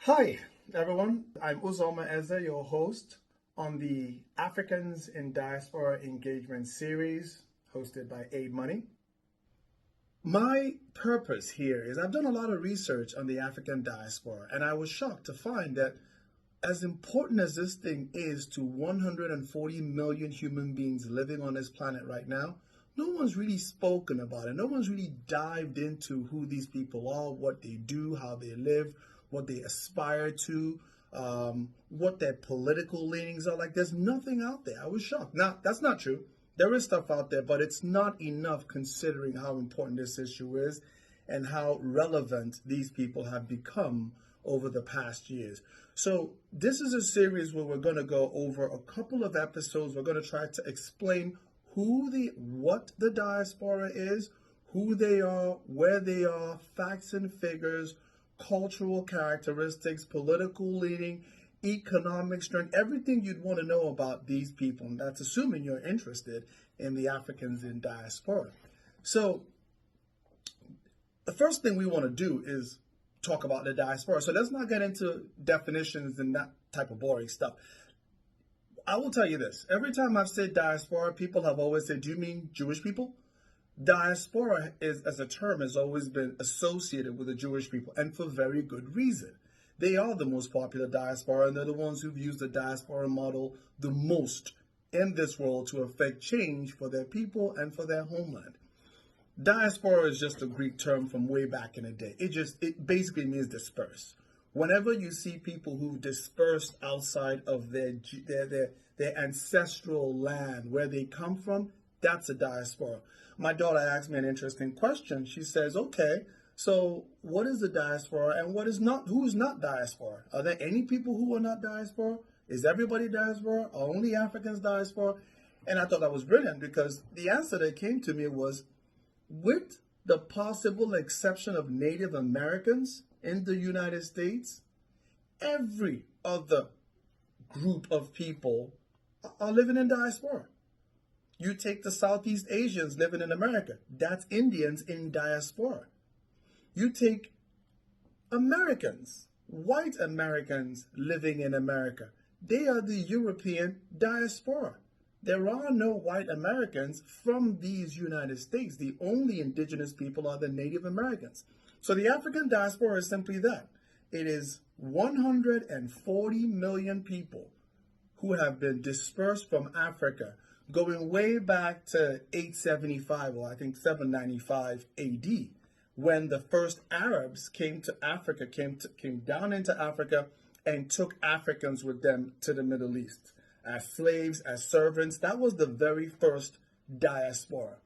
Hi, everyone. I'm Uzoma Eze, your host on the Africans in Diaspora Engagement Series, hosted by Aid Money. My purpose here is I've done a lot of research on the African diaspora, and I was shocked to find that as important as this thing is to 140 million human beings living on this planet right now, no one's really spoken about it. No one's really dived into who these people are, what they do, how they live, what they aspire to, what their political leanings are like. There's nothing out there. I was shocked. Now, that's not true. There is stuff out there, but it's not enough considering how important this issue is and how relevant these people have become over the past years. So this is a series where we're going to go over a couple of episodes. We're going to try to explain what the diaspora is, who they are, where they are, facts and figures, cultural characteristics, political leaning, economic strength, everything you'd want to know about these people. And that's assuming you're interested in the Africans in diaspora. So the first thing we want to do is talk about the diaspora. So let's not get into definitions and that type of boring stuff. I will tell you this. Every time I've said diaspora, people have always said, do you mean Jewish people? Diaspora as a term has always been associated with the Jewish people, and for very good reason. They are the most popular diaspora, and they're the ones who've used the diaspora model the most in this world to affect change for their people and for their homeland. Diaspora is just a Greek term from way back in the day. It basically means disperse. Whenever you see people who've dispersed outside of their ancestral land, where they come from, that's a diaspora. My daughter asked me an interesting question. She says, okay, so what is the diaspora and what is not? Who is not diaspora? Are there any people who are not diaspora? Is everybody diaspora? Are only Africans diaspora? And I thought that was brilliant, because the answer that came to me was, with the possible exception of Native Americans in the United States, every other group of people are living in diaspora. You take the Southeast Asians living in America, that's Indians in diaspora. You take Americans, white Americans living in America, they are the European diaspora. There are no white Americans from these United States. The only indigenous people are the Native Americans. So the African diaspora is simply that. It is 140 million people who have been dispersed from Africa, going way back to 875, or I think 795 AD, when the first Arabs came to Africa, came down into Africa and took Africans with them to the Middle East as slaves, as servants. That was the very first diaspora.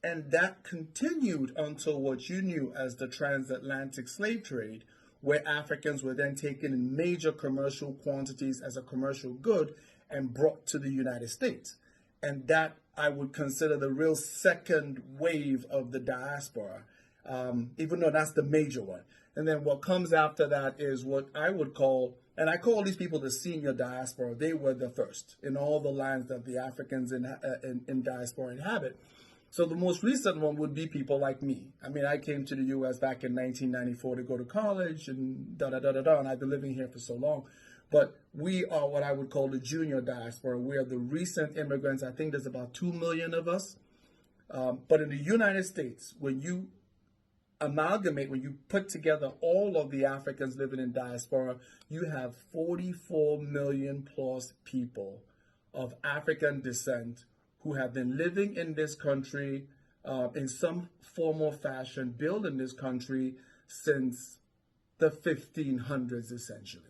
And that continued until what you knew as the transatlantic slave trade, where Africans were then taken in major commercial quantities as a commercial good and brought to the United States. And that I would consider the real second wave of the diaspora, even though that's the major one. And then what comes after that is what I would call, and I call these people the Senior Diaspora. They were the first in all the lands that the Africans in diaspora inhabit. So the most recent one would be people like me. I mean, I came to the U.S. back in 1994 to go to college and and I've been living here for so long. But we are what I would call the Junior Diaspora. We are the recent immigrants. I think there's about 2 million of us. But in the United States, when you amalgamate, when you put together all of the Africans living in diaspora, you have 44 million plus people of African descent who have been living in this country in some form or fashion, building this country since the 1500s, essentially.